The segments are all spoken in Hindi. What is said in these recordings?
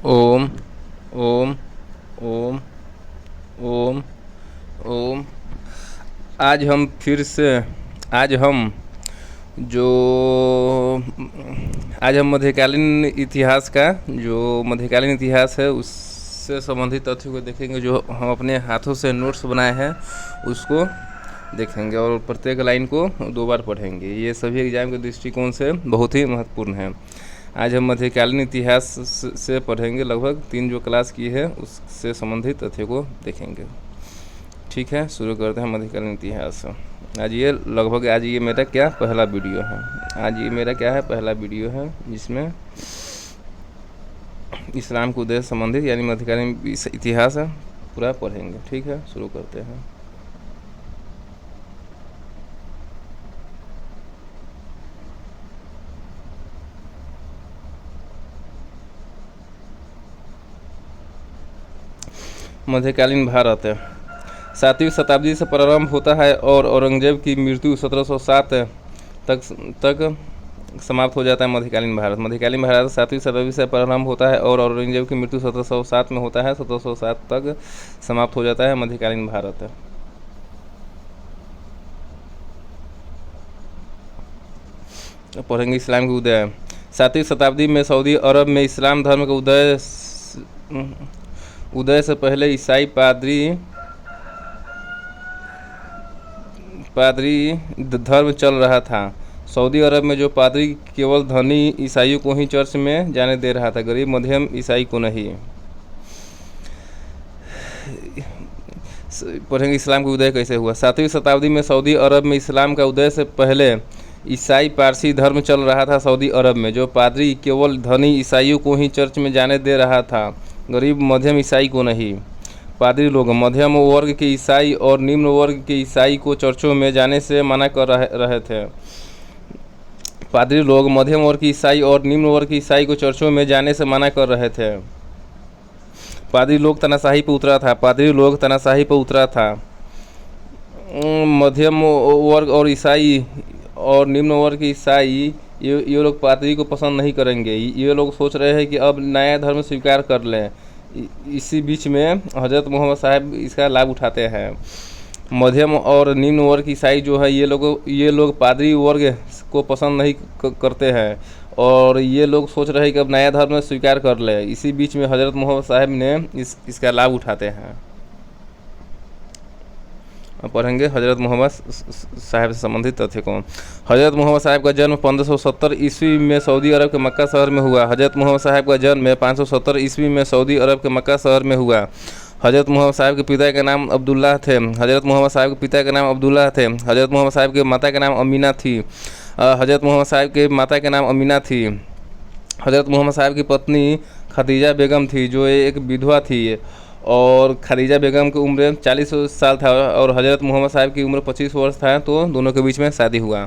ओम ओम ओम ओम ओम। आज हम फिर से आज हम जो आज हम मध्यकालीन इतिहास का जो मध्यकालीन इतिहास है उससे संबंधित तथ्यों को देखेंगे। जो हम अपने हाथों से नोट्स बनाए हैं उसको देखेंगे और प्रत्येक लाइन को 2 बार पढ़ेंगे। ये सभी एग्जाम के दृष्टिकोण से बहुत ही महत्वपूर्ण है। आज हम मध्यकालीन इतिहास से पढ़ेंगे, लगभग 3 जो क्लास की है उससे संबंधित तथ्यों को देखेंगे। ठीक है, शुरू करते हैं मध्यकालीन इतिहास। आज ये मेरा पहला वीडियो है। आज ये मेरा पहला वीडियो है जिसमें इस्लाम के उदय से संबंधित यानी मध्यकालीन इतिहास है पूरा पढ़ेंगे। ठीक है, शुरू करते हैं। मध्यकालीन भारत 7वीं शताब्दी से प्रारंभ होता है और औरंगजेब की मृत्यु 1707 तक समाप्त हो जाता है। मध्यकालीन भारत 7वीं शताब्दी से प्रारंभ होता है और औरंगजेब की मृत्यु 1707 में होता है। 1707 तक समाप्त हो जाता है मध्यकालीन भारत। पढ़ेंगे इस्लाम के उदय। 7वीं शताब्दी में सऊदी अरब में इस्लाम धर्म के उदय से पहले ईसाई पादरी धर्म चल रहा था। सऊदी अरब में जो पादरी केवल धनी ईसाइयों को ही चर्च में जाने दे रहा था, गरीब मध्यम ईसाई को नहीं। पढ़ेंगे इस्लाम का उदय कैसे हुआ। 7वीं शताब्दी में सऊदी अरब में इस्लाम का उदय से पहले ईसाई पारसी धर्म चल रहा था। सऊदी अरब में जो पादरी केवल धनी ईसाइयों को ही चर्च में जाने दे रहा था, गरीब मध्यम ईसाई को नहीं। पादरी लोग मध्यम वर्ग के ईसाई और निम्न वर्ग के ईसाई को चर्चों में जाने से मना कर रहे थे। पादरी लोग मध्यम वर्ग के ईसाई और निम्न वर्ग के ईसाई को चर्चों में जाने से मना कर रहे थे। पादरी लोग तानाशाही पर उतरा था। मध्यम वर्ग और ईसाई और निम्न वर्ग के ईसाई ये लोग पादरी को पसंद नहीं करेंगे। ये लोग सोच रहे हैं कि अब नया धर्म स्वीकार कर लें। इसी बीच में हज़रत मोहम्मद साहब इसका लाभ उठाते हैं। मध्यम और निम्न वर्ग ईसाई जो है ये लोग पादरी वर्ग को पसंद नहीं करते हैं और ये लोग सोच रहे हैं कि अब नया धर्म स्वीकार कर ले। इसी बीच में हज़रत मोहम्मद साहब ने इसका लाभ उठाते हैं। पढ़ेंगे हज़रत मोहम्मद साहब से संबंधित तथ्य को। हज़रत मोहम्मद साहब का जन्म 1570 ईस्वी में सऊदी अरब के मक्का शहर में हुआ। हज़रत मोहम्मद साहब का जन्म 570 ईस्वी में सऊदी अरब के मक्का शहर में हुआ। हज़रत मोहम्मद साहब के पिता का नाम अब्दुल्लाह थे। हज़रत मोहम्मद साहब के पिता का नाम अब्दुल्लाह थे। हज़रत मोहम्मद साहब के माता का नाम अमीना थी। हज़रत मोहम्मद साहब के माता का नाम अमीना थी। हज़रत मोहम्मद साहब की पत्नी खदीजा बेगम थी जो एक विधवा थी और खदीजा बेगम की उम्र 40 साल था और हज़रत मोहम्मद साहब की उम्र 25 वर्ष था, तो दोनों के बीच में शादी हुआ।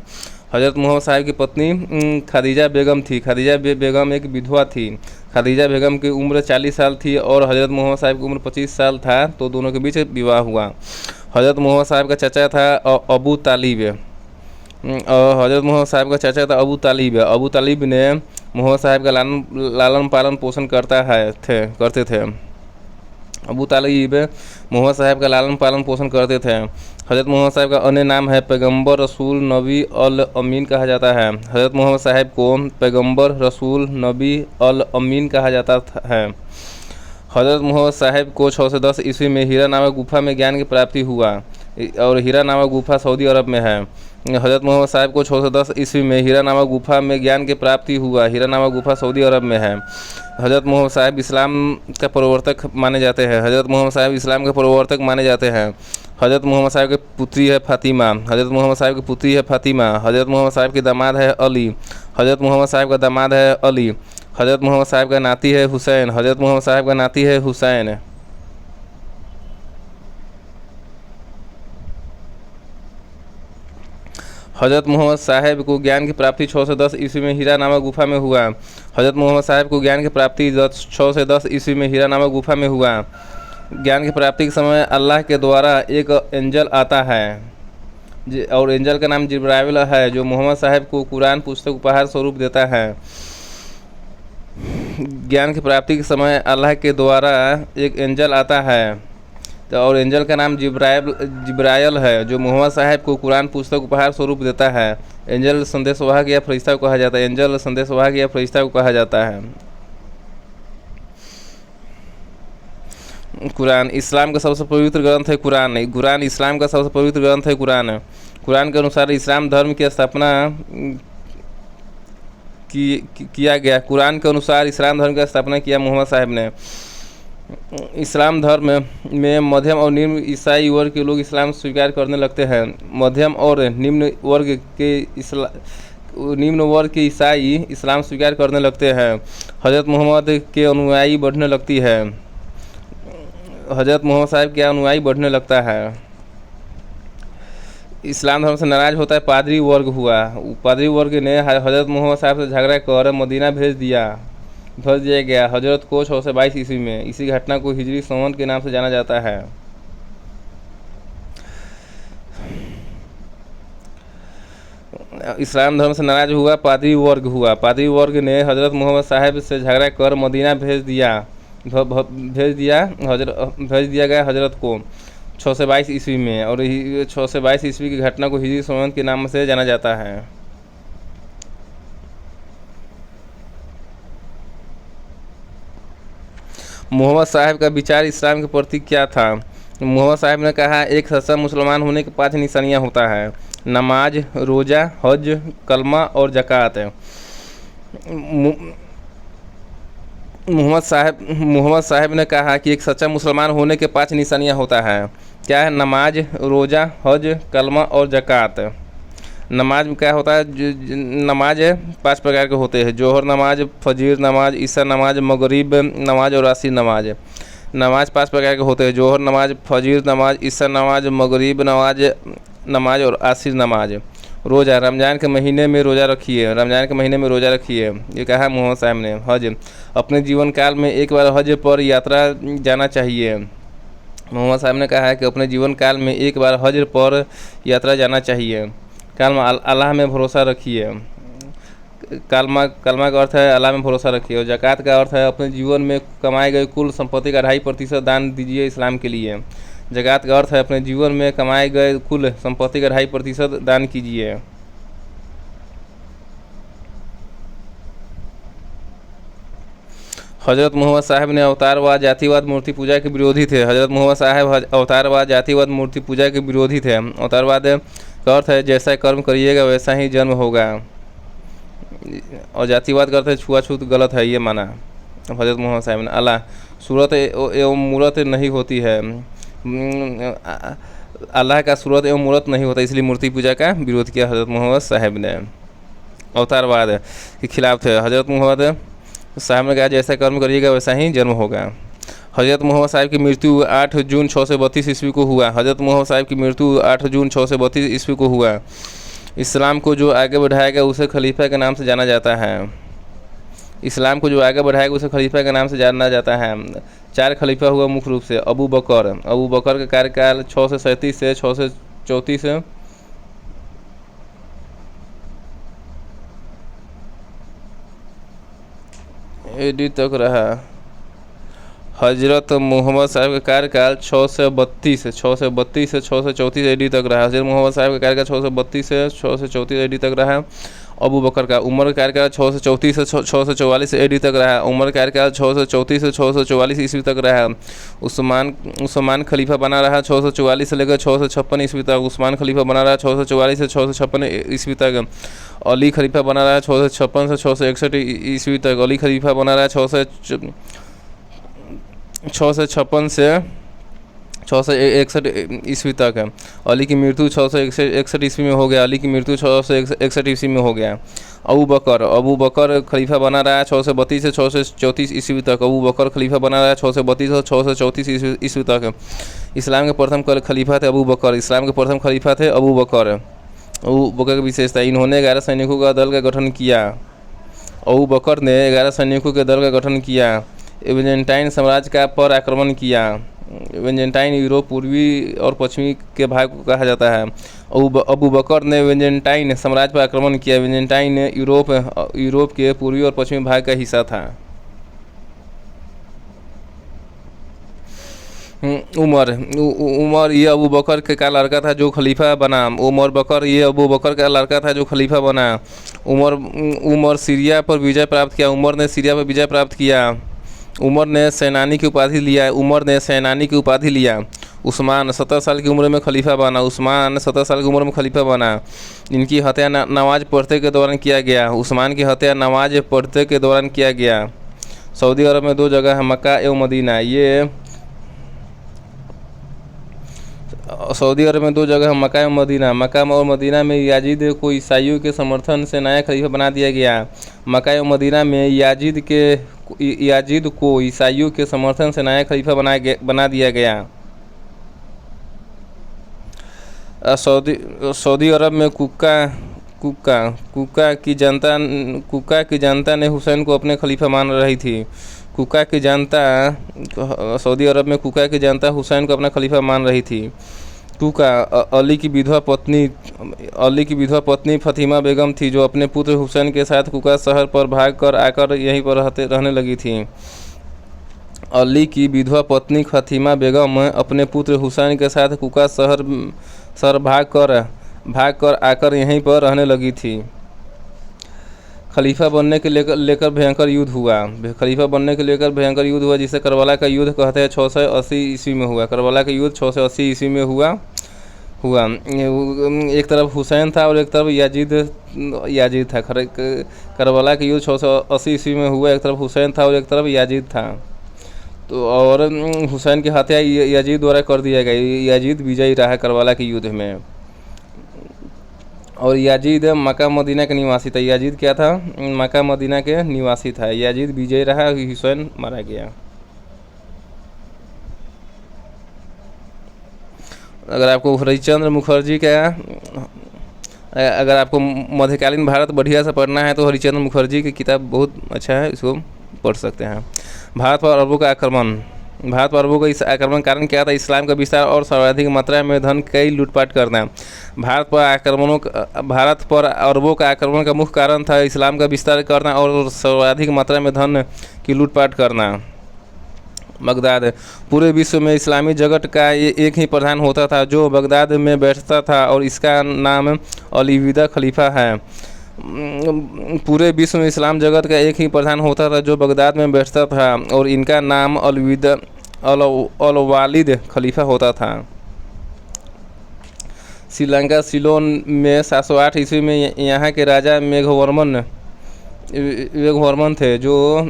हज़रत मोहम्मद साहब की पत्नी खदीजा बेगम थी। खदीजा बेगम एक विधवा थी। खदीजा बेगम की उम्र 40 साल थी और हज़रत मोहम्मद साहब की उम्र 25 साल था, तो दोनों के बीच विवाह हुआ। हज़रत मोहम्मद साहब का चाचा था अबू तालिब। हज़रत मोहम्मद साहब का चाचा था अबू तालिब। अबू तालिब ने मोहम्मद साहब का लालन पालन पोषण करते थे। अबू तालिब मोहम्मद साहब का लालन पालन पोषण करते थे। हज़रत मोहम्मद साहब का अन्य नाम है पैगंबर, रसूल, नबी, अल अमीन कहा जाता है। हज़रत मोहम्मद साहब को पैगंबर, रसूल, नबी, अल अमीन कहा जाता है। हज़रत मोहम्मद साहब को 6 से 10 ईस्वी में हीरा नामक गुफा में ज्ञान की प्राप्ति हुआ और हीरा नामक गुफा सऊदी अरब में है। हज़रत मोहम्मद साहब को 6 से 10 ईस्वी में हीरा नामक गुफा में ज्ञान की प्राप्ति हुआ। हीरा नामक गुफा सऊदी अरब में है। हज़रत मोहम्मद साहब इस्लाम का प्रवर्तक माने जाते हैं। हज़रत मोहम्मद साहब इस्लाम के प्रवर्तक माने जाते हैं। हज़रत मोहम्मद साहब की पुत्री है फातिमा। हज़रत मोहम्मद साहब की पुत्री है फातिमा। हज़रत मोहम्मद साहब के दामाद है अली। हज़रत मोहम्मद साहब का दामाद है अली। हज़रत मोहम्मद साहब का नाती है हुसैन। हज़रत मोहम्मद साहब का नाती है हुसैन। हज़रत मोहम्मद साहब को ज्ञान की प्राप्ति 6 से 10 ईस्वी में हीरा नामक गुफा में हुआ। हज़रत मोहम्मद साहब को ज्ञान की प्राप्ति 6 से 10 ईस्वी में हीरा नामक गुफा में हुआ। ज्ञान की प्राप्ति के समय अल्लाह के द्वारा एक एंजल आता है और एंजल का नाम जिब्राइल है, जो मोहम्मद साहब को कुरान पुस्तक उपहार स्वरूप देता है। ज्ञान की प्राप्ति के समय अल्लाह के द्वारा एक एंजल आता है तो और एंजल का नाम जिब्राइल है, जो मोहम्मद साहब को कुरान पुस्तक उपहार स्वरूप देता है। एंजल संदेशवाहक या फरिश्ता को कहा जाता है। एंजल संदेशवाहक या फरिश्ता को कहा जाता है। कुरान इस्लाम का सबसे पवित्र ग्रंथ है। कुरान इस्लाम का सबसे पवित्र ग्रंथ है। कुरान के अनुसार इस्लाम धर्म की स्थापना किया गया। कुरान के अनुसार इस्लाम धर्म की स्थापना किया मोहम्मद साहब ने। इस्लाम धर्म में मध्यम और निम्न ईसाई वर्ग के लोग इस्लाम स्वीकार करने लगते हैं। मध्यम और निम्न वर्ग के ईसाई इस्लाम स्वीकार करने लगते हैं। हज़रत मोहम्मद के अनुयायी बढ़ने लगती है। हज़रत मोहम्मद साहब के अनुयायी बढ़ने लगता है। इस्लाम धर्म से नाराज होता है पादरी वर्ग ने हज़रत मोहम्मद साहब से झगड़ा कर मदीना भेज दिया गया। हजरत को 622 ईस्वी में। इसी घटना को हिजरी संवत के नाम से जाना जाता है। इस्लाम धर्म से नाराज हुआ पादरी वर्ग ने हज़रत मोहम्मद साहब से झगड़ा कर मदीना भेज दिया गया हजरत को 622 ईस्वी में। और 622 ईस्वी की घटना को हिजरी संवत के नाम से जाना जाता है। मोहम्मद साहब का विचार इस्लाम के प्रति क्या था? मोहम्मद साहब ने कहा, एक सच्चा मुसलमान होने के 5 निशानियां होता है: नमाज, रोज़ा, हज, कलमा और ज़कात। मोहम्मद साहब ने कहा कि एक सच्चा मुसलमान होने के 5 निशानियां होता है। क्या है? नमाज, रोज़ा, हज, कलमा और ज़कात। नमाज में क्या होता है? नमाज 5 प्रकार के होते हैं: जोहर नमाज, फजीर नमाज, ईशा नमाज, मगरिब नमाज और आसिर नमाज। नमाज 5 प्रकार के होते हैं: जोहर नमाज, फजीर नमाज, ईशा नमाज, मगरिब नमाज और आसिर नमाज। रोज़ा, रमज़ान के महीने में रोज़ा रखिए। ये कहा मोहम्मद साहब ने। हज, अपने जीवन काल में एक बार हज पर यात्रा जाना चाहिए। मोहम्मद साहब ने कहा है कि अपने जीवन काल में एक बार हज पर यात्रा जाना चाहिए। कलमा, अल्लाह में भरोसा रखिए। कलमा का अर्थ है अल्लाह में भरोसा रखिए। और ज़कात का अर्थ है अपने जीवन में कमाए गए कुल संपत्ति का 2.5% दान दीजिए इस्लाम के लिए। ज़कात का अर्थ है अपने जीवन में कमाए गए कुल संपत्ति का 2.5% दान कीजिए। हज़रत मोहम्मद साहब ने अवतारवाद, जातिवाद, मूर्ति पूजा के विरोधी थे। हज़रत मोहम्मद साहब अवतारवाद, जातिवाद, मूर्ति पूजा के विरोधी थे। अवतारवाद का अर्थ है जैसा कर्म करिएगा वैसा ही जन्म होगा। और जातिवाद का अर्थ है छुआछूत गलत है, ये माना हज़रत मोहम्मद साहब ने। अल्लाह सूरत एवं मूरत नहीं होती है। अल्लाह का सूरत एवं मूरत नहीं होता, इसलिए मूर्ति पूजा का विरोध किया हज़रत मोहम्मद साहब ने। अवतारवाद के खिलाफ थे। हज़रत मोहम्मद साहब ने कहा जैसा कर्म करिएगा वैसा ही जन्म होगा। हज़रत मोहम्मद साहब की मृत्यु 8 जून 632 ईस्वी को हुआ। हज़रत मोहम्मद साहब की मृत्यु 8 जून 632 ईस्वी को हुआ। इस्लाम को जो आगे बढ़ाएगा उसे खलीफा के नाम से जाना जाता है। 4 खलीफा हुआ मुख्य रूप से। अबू बकर का कार्यकाल 637 से 634 AD तक रहा। हज़रत मोहम्मद साहब का कार्यकाल 632 से 634 AD तक रहा। हज़रत मोहम्मद साहब का कार्यकाल 632 से 634 AD तक रहा। अबू बकर का उम्र का कार्यकाल 634 से 644 AD तक रहा। उम्र का कार्यकाल 634 से 644 ईस्वी तक रहा। उस्मान खलीफा बना रहा 644 से लेकर 656 ईस्वी तक। उस्मान खलीफा बना रहा 644 से 656 ईस्वी तक। अली खलीफा बना रहा 656 से 661 ईस्वी तक। अली खलीफा बना रहा 656 से 661 ईस्वी तक है। अली की मृत्यु 661 ईस्वी में हो गया। अली की मृत्यु 661 ईस्वी में हो गया। अबू बकर खलीफा बना रहा है 632 से 634 ईस्वी तक। अबू बकर खलीफा बना रहा है 632 से 634 ईस्वी तक। इस्लाम के प्रथम खलीफा थे अबू बकर। अबू बकर की विशेषता, इन्होंने 11 सैनिकों का दल का गठन किया। अबू बकर ने 11 सैनिकों के दल का गठन किया। बिजेंटाइन साम्राज्य का पर आक्रमण किया। बिजेंटाइन यूरोप पूर्वी और पश्चिमी के भाग को कहा जाता है। अबू बकर ने बिजेंटाइन साम्राज्य पर आक्रमण किया। बिजेंटाइन यूरोप के पूर्वी और पश्चिमी भाग का हिस्सा था। उमर ये अबू बकर का लड़का था जो खलीफा बना। उमर बकर ये अबू बकर का लड़का था जो खलीफा बना। उमर सीरिया पर विजय प्राप्त किया। उमर ने सीरिया पर विजय प्राप्त किया। उमर ने सेनानी की उपाधि लिया। उमर ने सेनानी की उपाधि लिया। उस्मान 17 साल की उम्र में खलीफा बना। उस्मान 17 साल की उम्र में खलीफा बना। इनकी हत्या नमाज पढ़ते के दौरान किया गया। उस्मान की हत्या नमाज पढ़ते के दौरान किया गया। सऊदी अरब में 2 जगह है, मक्का एवं मदीना। ये सऊदी अरब में 2 जगह है, मक्का एवं मदीना। मक्का और मदीना में याजिद को ईसाइयों के समर्थन से नया खलीफा बना दिया गया। मक्का एवं मदीना में याजिद को ईसाइयों के समर्थन से नया खलीफा बना दिया गया। सऊदी अरब में कुका की जनता ने हुसैन को अपने खलीफा मान रही थी। सऊदी अरब में कुका की जनता हुसैन को अपना खलीफा मान रही थी। कुका अली की विधवा पत्नी फतिमा बेगम थी जो अपने पुत्र हुसैन के साथ कुका शहर पर भाग कर आकर यहीं पर रहने लगी थी। अली की विधवा पत्नी फतिमा बेगम अपने पुत्र हुसैन के साथ कुका शहर भाग कर आकर यहीं पर रहने लगी थी। खलीफा बनने के लेकर भयंकर युद्ध हुआ जिसे करबला का युद्ध कहते हैं। 680 ईस्वी में हुआ। करबला का युद्ध 680 ईस्वी में हुआ। एक तरफ हुसैन था और एक तरफ याजिद था। करबला का युद्ध 680 ईस्वी में हुआ। एक तरफ हुसैन था और एक तरफ याजिद था। तो और हुसैन की हत्या याजिद द्वारा कर दिया गया। याजिद विजयी रहा करबला के युद्ध में। और याजिद मक्का मदीना के निवासी था। याजिद क्या था? मक्का मदीना के निवासी था। याजिद विजयी रहा, हुसैन मारा गया। अगर आपको मध्यकालीन भारत बढ़िया से पढ़ना है तो हरिश्चंद्र मुखर्जी की किताब बहुत अच्छा है, इसको पढ़ सकते हैं। भारत पर अरबों का इस आक्रमण कारण क्या था? इस्लाम का विस्तार और सर्वाधिक मात्रा में धन की लूटपाट करना। भारत पर अरबों का आक्रमण का मुख्य कारण था इस्लाम का विस्तार करना और सर्वाधिक मात्रा में धन की लूटपाट करना। बगदाद पूरे विश्व में इस्लामी जगत का एक ही प्रधान होता था जो बगदाद में बैठता था और इसका नाम अलीविदा खलीफा है। पूरे विश्व में इस्लाम जगत का एक ही प्रधान होता था जो बगदाद में बैठता था और इनका नाम अल-वालिद खलीफा होता था। श्रीलंका सिलोन में 708 ईस्वी में यहाँ के राजा मेघवर्मन थे जो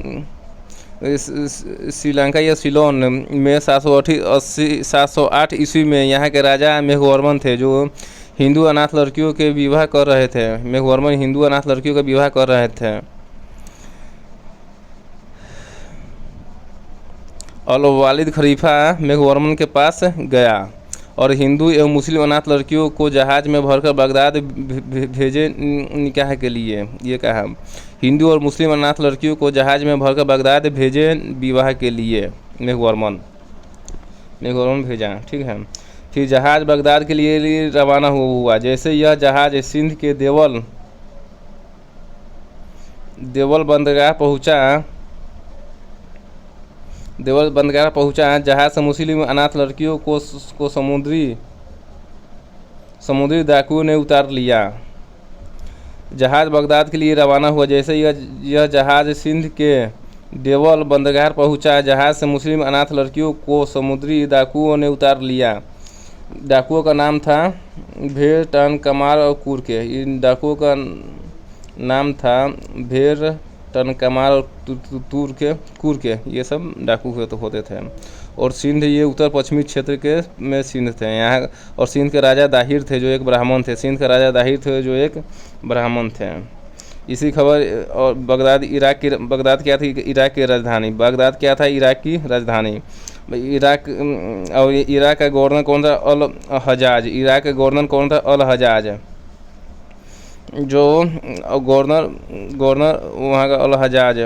श्रीलंका या सिलोन में 708 ईस्वी में यहाँ के राजा मेघवर्मन थे जो हिंदू अनाथ लड़कियों के विवाह कर रहे थे। मेघवर्मन हिंदू अनाथ लड़कियों का विवाह कर रहे थे। अल-वालिद खलीफा मेघवर्मन के पास गया और हिंदू एवं मुस्लिम अनाथ लड़कियों को जहाज में भरकर बगदाद भेजे निकाह के लिए। ये कहा, हिंदू और मुस्लिम अनाथ लड़कियों को जहाज में भरकर बगदाद भेजे विवाह के लिए। मेघवर्मन भेजा, ठीक है। फिर जहाज बगदाद के लिए रवाना हुआ। जैसे यह जहाज सिंध के देवल बंदरगाह पहुंचा। जहाज से मुस्लिम अनाथ लड़कियों को समुद्री डाकुओं ने उतार लिया। जहाज बगदाद के लिए रवाना हुआ। जैसे यह जहाज सिंध के देवल बंदरगाह पहुंचा। जहाज से मुस्लिम अनाथ लड़कियों को समुद्री डाकुओं ने उतार लिया। डाकुओं का नाम था भेर, टन, कमार और कुरके। इन डाकुओं का नाम था भेर, टन, कमार और कुरके। ये सब डाकू होते थे। और सिंध ये उत्तर पश्चिमी क्षेत्र में सिंध थे यहाँ। और सिंध के राजा दाहिर थे जो एक ब्राह्मण थे। इसी खबर। और बगदाद क्या थी? इराक की राजधानी। बगदाद क्या था? इराक की राजधानी। इराक का गवर्नर कौन था? अल-हजाज। इराक का गवर्नर कौन था? अल-हजाज। जो गवर्नर वहाँ का अल-हजाज।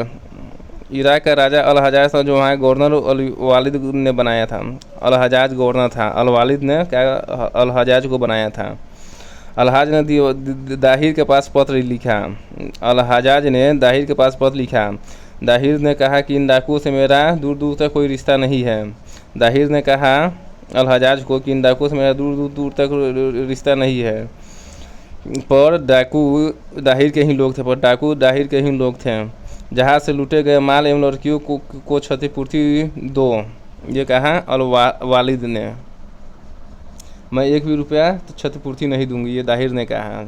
इराक का राजा अल-हजाज था जो वहाँ गवर्नर अल-वालिद ने बनाया था। अल-हजाज गवर्नर था। अल-वालिद ने अल-हजाज को बनाया था। अल-हजाज ने दाहिर के पास पत्र लिखा। दाहिर ने कहा कि इन डाकुओं से मेरा दूर दूर तक कोई रिश्ता नहीं है। दाहिर ने कहा अल-हज्जाज को कि इन डाकुओं से मेरा दूर दूर दूर तक रिश्ता नहीं है, पर डाकू दाहिर के ही लोग थे, पर डाकू दाहिर के ही लोग थे। जहाज से लूटे गए माल एवं लड़कियों को क्षतिपूर्ति दो, ये कहा वालिद ने। मैं 1 भी रुपया तो क्षतिपूर्ति नहीं दूंगी, ये दाहिर ने कहा।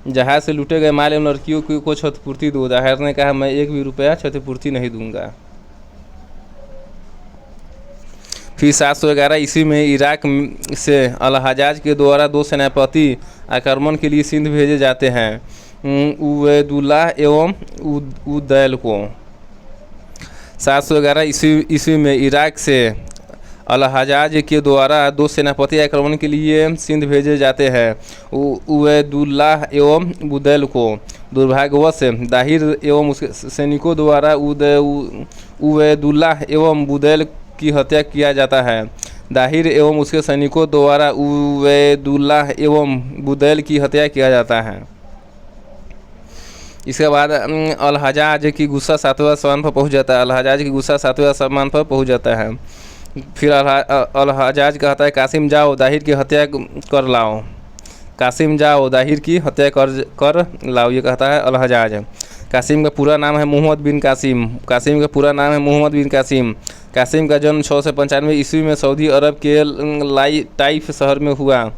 जहाज से लूटे गए माल एवं लड़कियों को क्षतिपूर्ति दो, दाहिर ने कहा मैं 1 भी रुपया क्षतिपूर्ति नहीं दूंगा। फिर 711 ईस्वी में इराक से अल-हज्जाज के द्वारा 2 सेनापति आक्रमण के लिए सिंध भेजे जाते हैं, उबैदुल्लाह एवं उदैल को। 711 ईस्वी में इराक से अल-हज्जाज के द्वारा 2 सेनापति आक्रमण के लिए सिंध भेजे जाते हैं, उबैदुल्लाह एवं उदैल को। दुर्भाग्यवश दाहिर एवं उसके सैनिकों द्वारा उबैदुल्लाह एवं उदैल की हत्या किया जाता है। दाहिर एवं उसके सैनिकों द्वारा उबैदुल्लाह एवं उदैल की हत्या किया जाता है। इसके बाद अल-हज्जाज की गुस्सा 7वें आसमान पर पहुंच जाता है। अल-हज्जाज की गुस्सा 7वें आसमान पर पहुंच जाता है। फिर अल-हज्जाज कहता है कासिम जाओ दाहिर की हत्या कर लाओ, कासिम जाओ दाहिर की हत्या कर लाओ, ये कहता है अल-हज्जाज। कासिम का पूरा नाम है मोहम्मद बिन कासिम। कासिम का पूरा नाम है मोहम्मद बिन कासिम। कासिम का जन्म 695 ईस्वी में सऊदी अरब के ताइफ शहर में हुआ।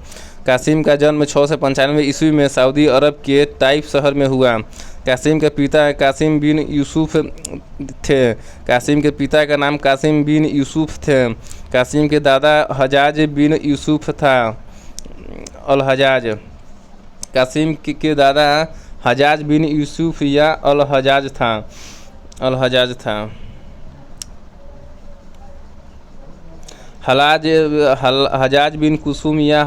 कासिम का जन्म 695 ईस्वी में सऊदी अरब के ताइफ शहर में हुआ। कासिम के पिता कासिम बिन यूसुफ थे। कासिम के पिता का नाम कासिम बिन यूसुफ थे। कासिम के दादा हज्जाज बिन यूसुफ था। अल-हज्जाज कासिम के दादा हज्जाज बिन यूसुफ या अल-हज्जाज था। हज्जाज बिन कुसुम या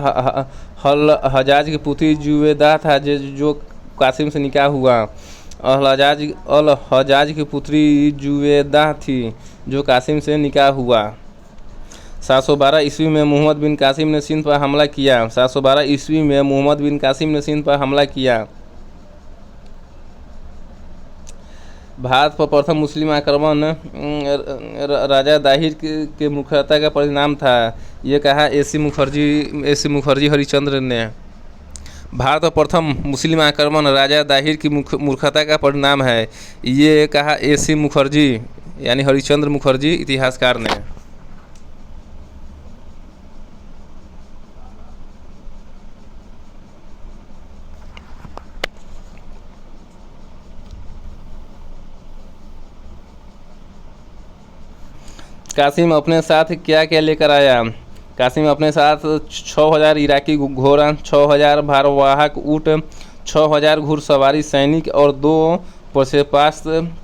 हज्जाज की पुत्री जुवेदा था जो कासिम से निकाह हुआ। अल-हज्जाज की पुत्री जुवेदा थी जो कासिम से निकाह हुआ। 712 ईस्वी में मोहम्मद बिन कासिम ने सिंध पर हमला किया। 712 ईस्वी में मोहम्मद बिन कासिम ने सिंध पर हमला किया। भारत पर प्रथम मुस्लिम आक्रमण राजा दाहिर के मूर्खता का परिणाम था, ये कहा एसी मुखर्जी हरिश्चंद्र ने। भारत पर प्रथम मुस्लिम आक्रमण राजा दाहिर की मूर्खता का परिणाम है, ये कहा एसी मुखर्जी यानी हरिश्चंद्र मुखर्जी इतिहासकार ने। कासिम अपने साथ क्या क्या लेकर आया? कासिम अपने साथ 6000 इराकी घोड़ा, 6000 भारवाहक ऊँट, 6000 घुड़सवारी सैनिक और 2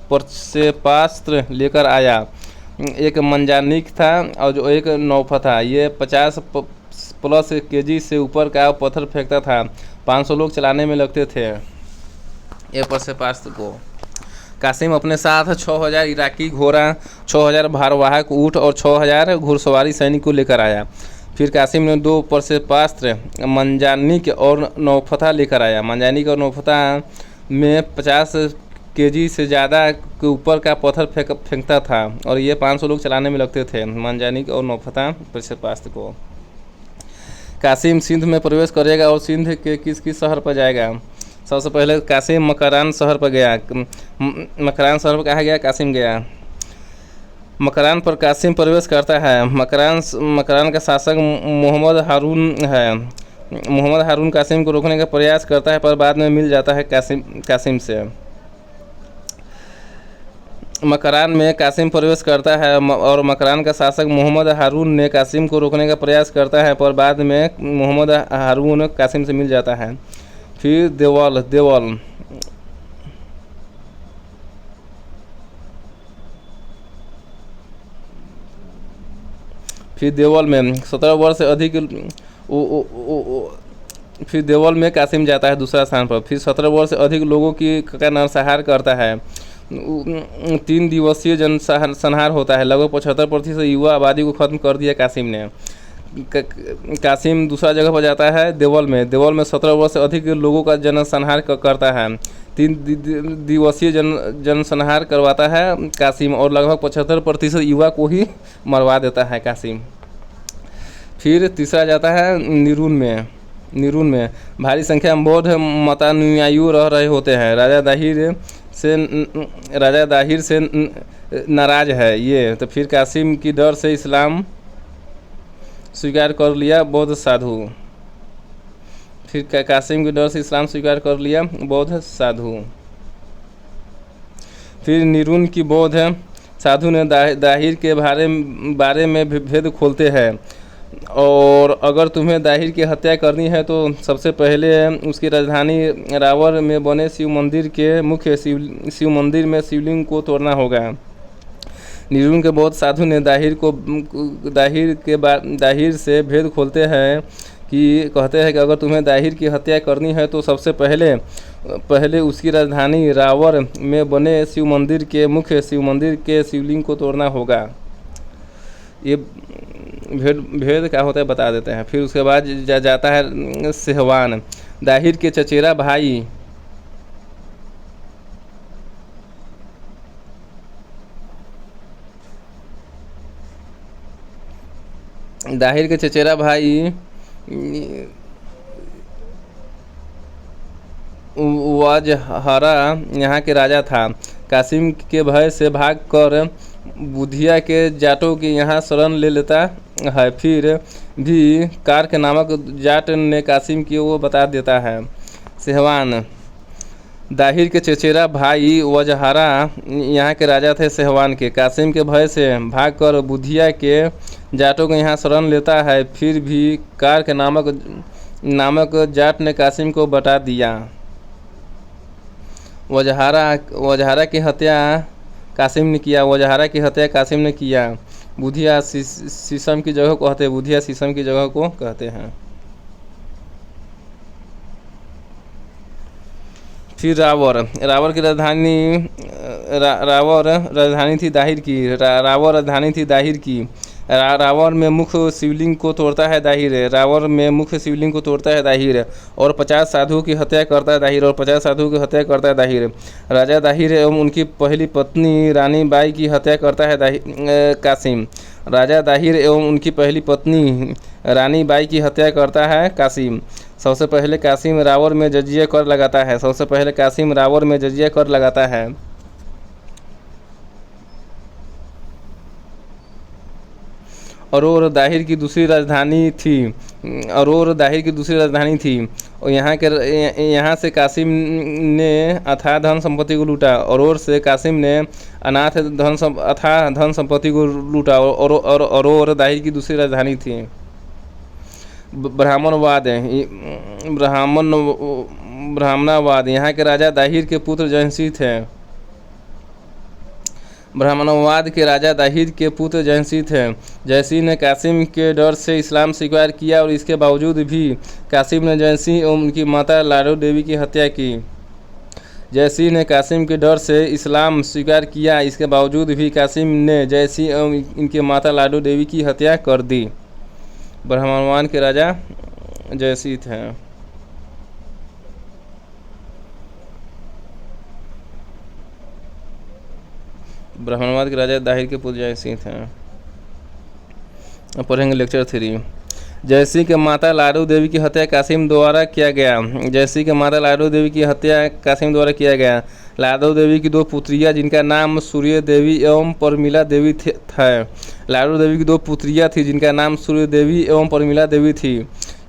प्रक्षेपास्त्र लेकर आया। एक मंजानिक था और जो एक नौफा था। ये 50+ kg से ऊपर का पत्थर फेंकता था। 500 लोग चलाने में लगते थे ये प्रक्षेपास्त्र को। कासिम अपने साथ 6000 इराकी घोड़ा, 6000 भारवाहक ऊँट और 6000 घुड़सवारी सैनिक को लेकर आया। फिर कासिम ने 2 प्रक्षेपास्त्र मंजानिक और नौफता लेकर आया। मंजानिक और नौफता में 50 kg से ज़्यादा के ऊपर का पत्थर फेंकता था और ये 500 लोग चलाने में लगते थे मंजानिक और नौफता प्रक्षेपास्त्र को। कासिम सिंध में प्रवेश करेगा और सिंध के किस किस शहर पर जाएगा? सबसे पहले कासिम मकरान शहर पर गया। मकरान शहर पर कहा गया कासिम गया। मकरान पर कासिम प्रवेश करता है। मकरान का शासक मोहम्मद हारून है। मोहम्मद हारून कासिम को रोकने का प्रयास करता है पर बाद में मिल जाता है कासिम से। मकरान में कासिम प्रवेश करता है और मकरान का शासक मोहम्मद हारून ने कासिम को रोकने का प्रयास करता है पर बाद में मोहम्मद हारून कासिम से मिल जाता है। फिर देवल में 17 वर्ष से अधिक फिर देवल में कासिम जाता है दूसरा स्थान पर। फिर 17 वर्ष से अधिक लोगों का नरसंहार करता है। 3 दिवसीय जनसंहार होता है। लगभग 75% युवा आबादी को खत्म कर दिया कासिम ने। कासिम दूसरा जगह पर जाता है देवल में। देवल में 17 वर्ष से अधिक लोगों का जनसंहार करता है। 3 दिवसीय जनसंहार करवाता है कासिम और लगभग 75% युवा को ही मरवा देता है कासिम। फिर तीसरा जाता है निरुन में। निरुन में भारी संख्या में बौद्ध मतानुयायी रह रहे होते हैं। राजा दाहिर से नाराज है ये, तो फिर कासिम की डर से इस्लाम स्वीकार कर लिया बौद्ध साधु। फिर कासिम के डर से इस्लाम स्वीकार कर लिया बौद्ध साधु। फिर निरुन की बौद्ध साधु ने दाहिर के बारे में भेद खोलते हैं और अगर तुम्हें दाहिर की हत्या करनी है तो सबसे पहले उसकी राजधानी रावर में बने शिव मंदिर के मुख्य शिव मंदिर में शिवलिंग को तोड़ना होगा। निरुन के बौद्ध साधु ने दाहिर से भेद खोलते हैं कि कहते हैं कि अगर तुम्हें दाहिर की हत्या करनी है तो सबसे पहले उसकी राजधानी रावर में बने शिव मंदिर के मुख्य शिव मंदिर के शिवलिंग को तोड़ना होगा। ये भेद क्या होता है बता देते हैं। फिर उसके बाद जाता है सेहवान, दाहिर के चचेरा भाई। दाहिर के चचेरा भाई वजहरा यहाँ के राजा था। कासिम के भय से भागकर बुधिया के जाटों की यहाँ शरण ले लेता है। फिर भी कार्क नामक जाट ने कासिम की वो बता देता है। सेहवान, दाहिर के चचेरा भाई वजहरा यहाँ के राजा थे सेहवान के। कासिम के भय से भागकर बुधिया के जाटों को यहाँ शरण लेता है। फिर भी कार्क नामक जाट ने कासिम को बता दिया। वजहरा की हत्या कासिम ने किया। वजहरा की हत्या कासिम ने किया। बुधिया शीशम की जगह को कहते हैं। बुधिया शीशम की जगह को कहते हैं। फिर रावर की राजधानी थी दाहिर की। रावर राजधानी थी दाहिर की। रावर में मुख्य शिवलिंग को तोड़ता है दाहिर। रावर में मुख्य शिवलिंग को तोड़ता है दाहिर और 50 साधुओं की हत्या करता है दाहिर। और 50 साधुओं की हत्या करता है दाहिर। राजा दाहिर एवं उनकी पहली पत्नी रानी बाई की हत्या करता है कासिम। राजा दाहिर एवं उनकी पहली पत्नी रानी बाई की हत्या करता है कासिम। सबसे पहले कासिम रावर में जजिया कर लगाता है। सबसे पहले कासिम रावर में जजिया कर लगाता है। अरोर दाहिर की दूसरी राजधानी थी। और यहाँ से कासिम ने अथाह धन संपत्ति को लूटा। अरोर से कासिम ने अथाह धन संपत्ति को लूटा। और अरोर दाहिर की दूसरी राजधानी थी। ब्राह्मणवाद यहाँ के राजा दाहिर के पुत्र जयसी थे। ब्राह्मणवाद के राजा दाहिर के पुत्र जयसी थे। जयसी ने कासिम के डर से इस्लाम स्वीकार किया और इसके बावजूद भी कासिम ने जयसी एवं उनकी माता लाडो देवी की हत्या की। जयसी ने कासिम के डर से इस्लाम स्वीकार किया, इसके बावजूद भी कासिम ने जयसी एवं इनकी माता लाडो देवी की हत्या कर दी। ब्राह्मणवाद के राजा जयसी थे। ब्राह्मणवाद के राजा दाहिर के पुत्र जयसी थे। पढ़ेंगे लेक्चर 3। जयसी के माता लाडो देवी की हत्या कासिम द्वारा किया गया। जयसी के माता लाडो देवी की हत्या कासिम द्वारा किया गया। लाडो देवी की 2 पुत्रियां जिनका नाम सूर्य देवी एवं परमिला देवी था। लाडो देवी की 2 पुत्रियां थी जिनका नाम सूर्य देवी एवं परमिला देवी थी।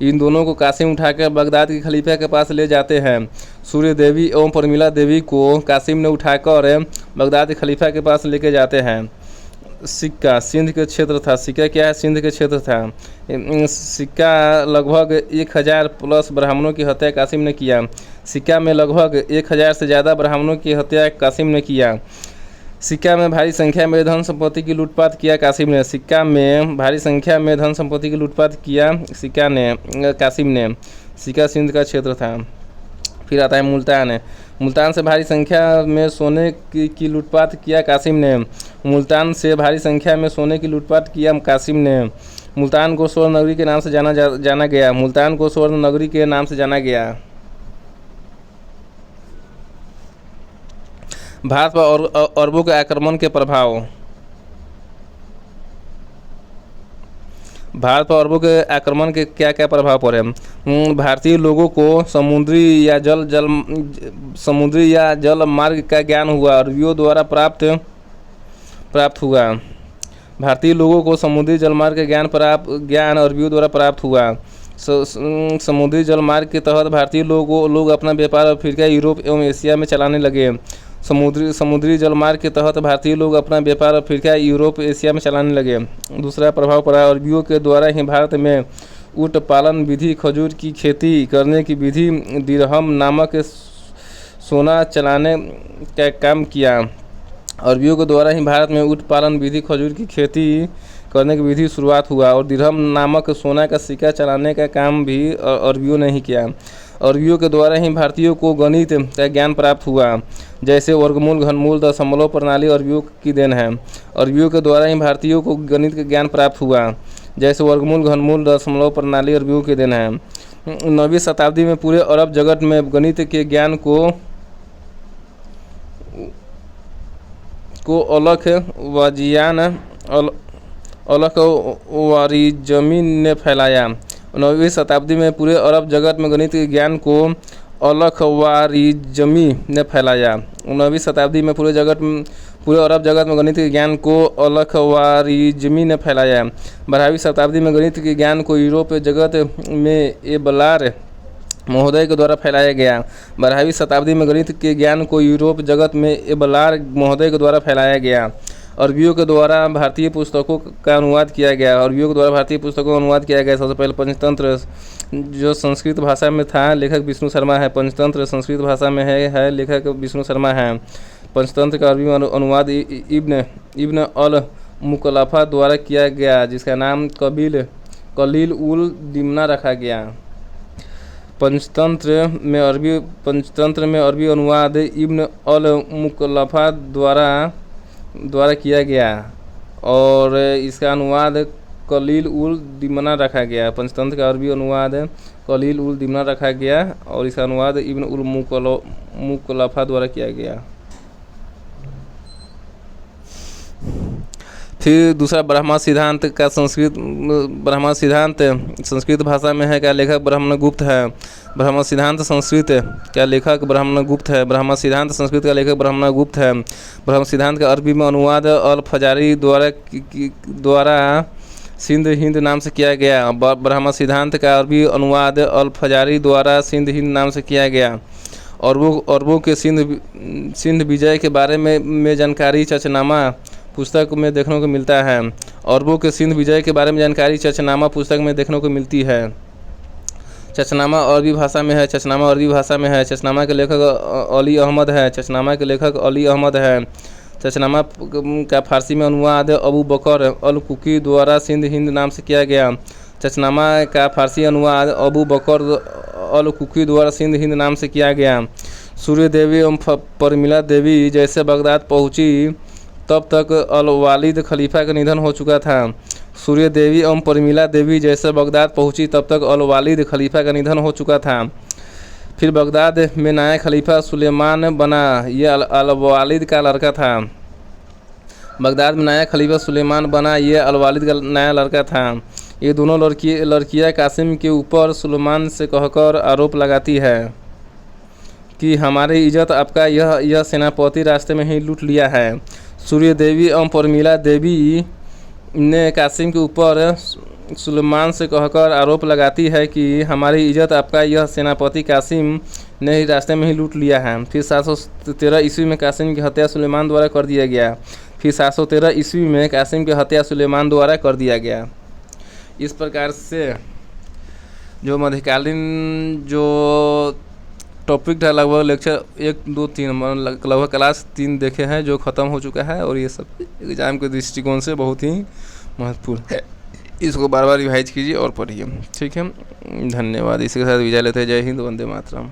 इन दोनों को कासिम उठाकर बगदाद के खलीफा के पास ले जाते हैं। सूर्य देवी एवं परमिला देवी को कासिम ने उठाकर बगदाद के खलीफा के पास लेके जाते हैं। सिक्का सिंध के क्षेत्र था। सिक्का क्या है? सिंध के क्षेत्र था। सिक्का लगभग 1000 प्लस ब्राह्मणों की हत्या कासिम ने किया। सिक्का में लगभग 1000 से ज़्यादा ब्राह्मणों की हत्या कासिम ने किया। सिक्का में भारी संख्या में धन संपत्ति की लूटपाट किया कासिम ने। सिक्का में भारी संख्या में धन संपत्ति की लूटपाट किया कासिम ने। सिक्का सिंध का क्षेत्र था। फिर आता है मुल्तान। मुल्तान से भारी संख्या में सोने की लूटपाट किया कासिम ने। मुल्तान से भारी संख्या में सोने की लूटपाट किया कासिम ने। मुल्तान को स्वर्ण नगरी के नाम से जाना गया। मुल्तान को स्वर्ण नगरी के नाम से जाना गया। भारत पर अरबों के आक्रमण के प्रभाव। भारत पर अरबों के आक्रमण के क्या क्या प्रभाव पड़े। भारतीय लोगों को समुद्री या जल मार्ग का ज्ञान हुआ। अरबियों द्वारा प्राप्त हुआ। भारतीय लोगों को समुद्री जलमार्ग का ज्ञान अरबियों द्वारा प्राप्त हुआ। समुद्री जलमार्ग के तहत भारतीय लोग अपना व्यापार अफ्रीका, यूरोप एवं एशिया में चलाने लगे। समुद्री जलमार्ग के तहत भारतीय लोग अपना व्यापार अफ्रीका, यूरोप, एशिया में चलाने लगे। दूसरा प्रभाव पड़ा अरबियों के द्वारा ही भारत में ऊँट पालन विधि, खजूर की खेती करने की विधि, दिरहम नामक सोना चलाने का काम किया। अरबियों के द्वारा ही भारत में ऊँट पालन विधि, खजूर की खेती करने की विधि शुरुआत हुआ और दिरहम नामक सोना का सिक्का चलाने का काम भी अरबियों ने ही किया। अरबियों के द्वारा ही भारतीयों को गणित का ज्ञान प्राप्त हुआ, जैसे वर्गमूल, घनमूल, दशमलव प्रणाली अरबियों की देन है। अरबियों के द्वारा ही भारतीयों को गणित का ज्ञान प्राप्त हुआ, जैसे वर्गमूल, घनमूल, दशमलव प्रणाली अरबियों की देन है। 9वीं शताब्दी में पूरे अरब जगत में गणित के ज्ञान को अलख वारिजमी ने फैलाया। 9वीं शताब्दी में पूरे अरब जगत में गणित के ज्ञान को अलख वारिजमी ने फैलाया। 9वीं शताब्दी में पूरे अरब जगत में गणित के ज्ञान को अलख वारिजमी ने फैलाया। 12वीं शताब्दी में गणित के ज्ञान को यूरोप जगत में एबलार महोदय के द्वारा फैलाया गया। 12वीं शताब्दी में गणित के ज्ञान को यूरोप जगत में एबलार महोदय के द्वारा फैलाया गया। अरबियों के द्वारा भारतीय पुस्तकों का अनुवाद किया गया। सबसे पहले पंचतंत्र जो संस्कृत भाषा में था, लेखक विष्णु शर्मा है। पंचतंत्र संस्कृत भाषा में है, लेखक विष्णु शर्मा है। पंचतंत्र का अरबी अनुवाद इब्न अल मुकलफा द्वारा किया गया, जिसका नाम कलील उल दिमना रखा गया। पंचतंत्र में अरबी अनुवाद इब्न अल मुकलफा द्वारा किया गया और इसका अनुवाद कलील उल दिमना रखा गया। पंचतंत्र का अरबी अनुवाद कलील उल दिमना रखा गया और इसका अनुवाद इब्न उल मुकलफा द्वारा किया गया। फिर दूसरा ब्रह्म सिद्धांत संस्कृत भाषा में है, क्या लेखक ब्रह्मगुप्त है। ब्रह्म सिद्धांत संस्कृत का लेखक ब्रह्मगुप्त है। ब्रह्म सिद्धांत संस्कृत का लेखक ब्रह्मगुप्त है। ब्रह्म सिद्धांत का अरबी में अनुवाद अल फजारी द्वारा सिंध हिंद नाम से किया गया। ब्रह्म सिद्धांत का अरबी अनुवाद अल फजारी द्वारा सिंध हिंद नाम से किया गया। अरबों के सिंध विजय के बारे में जानकारी चचनामा पुस्तक में देखने को मिलता है। अरबों के सिंध विजय के बारे में जानकारी चचनामा पुस्तक में देखने को मिलती है। चचनामा अरबी भाषा में है। चचनामा के लेखक अली अहमद है। चचनामा का फारसी में अनुवाद अबू बकर अल कुकी द्वारा सिंध हिंद नाम से किया गया। चचनामा का फारसी अनुवाद अबू बकर अल कुकी द्वारा सिंध हिंद नाम से किया गया। सूर्य देवी एवं परमिला देवी जैसे बगदाद पहुँची तब तक अल वालिद खलीफा का निधन हो चुका था। सूर्य देवी एवं परमिला देवी जैसे बगदाद पहुंची तब तक अल वालिद खलीफा का निधन हो चुका था। फिर बगदाद में नया खलीफा सुलेमान बना, ये अल वालिद का लड़का था। बगदाद में नया खलीफा सुलेमान बना, ये अल वालिद का नया लड़का था। ये दोनों लड़कियां कासिम के ऊपर सुलेमान से कहकर आरोप लगाती है कि हमारी इज्जत आपका यह सेनापति रास्ते में ही लूट लिया है। सूर्य देवी एवं परमिला देवी ने कासिम के ऊपर सुलेमान से कहकर आरोप लगाती है कि हमारी इज्जत आपका यह सेनापति कासिम ने ही रास्ते में ही लूट लिया है। फिर 713 ईस्वी में कासिम की हत्या सुलेमान द्वारा कर दिया गया। इस प्रकार से जो मध्यकालीन जो टॉपिक था लगभग लेक्चर 1, 2, 3 लगभग क्लास 3 देखे हैं, जो ख़त्म हो चुका है और ये सब एग्ज़ाम के दृष्टिकोण से बहुत ही महत्वपूर्ण है। इसको बार बार रिवाइज कीजिए और पढ़िए। ठीक है, धन्यवाद। इसी के साथ विदा लेते हैं। जय हिंद, वंदे मातरम।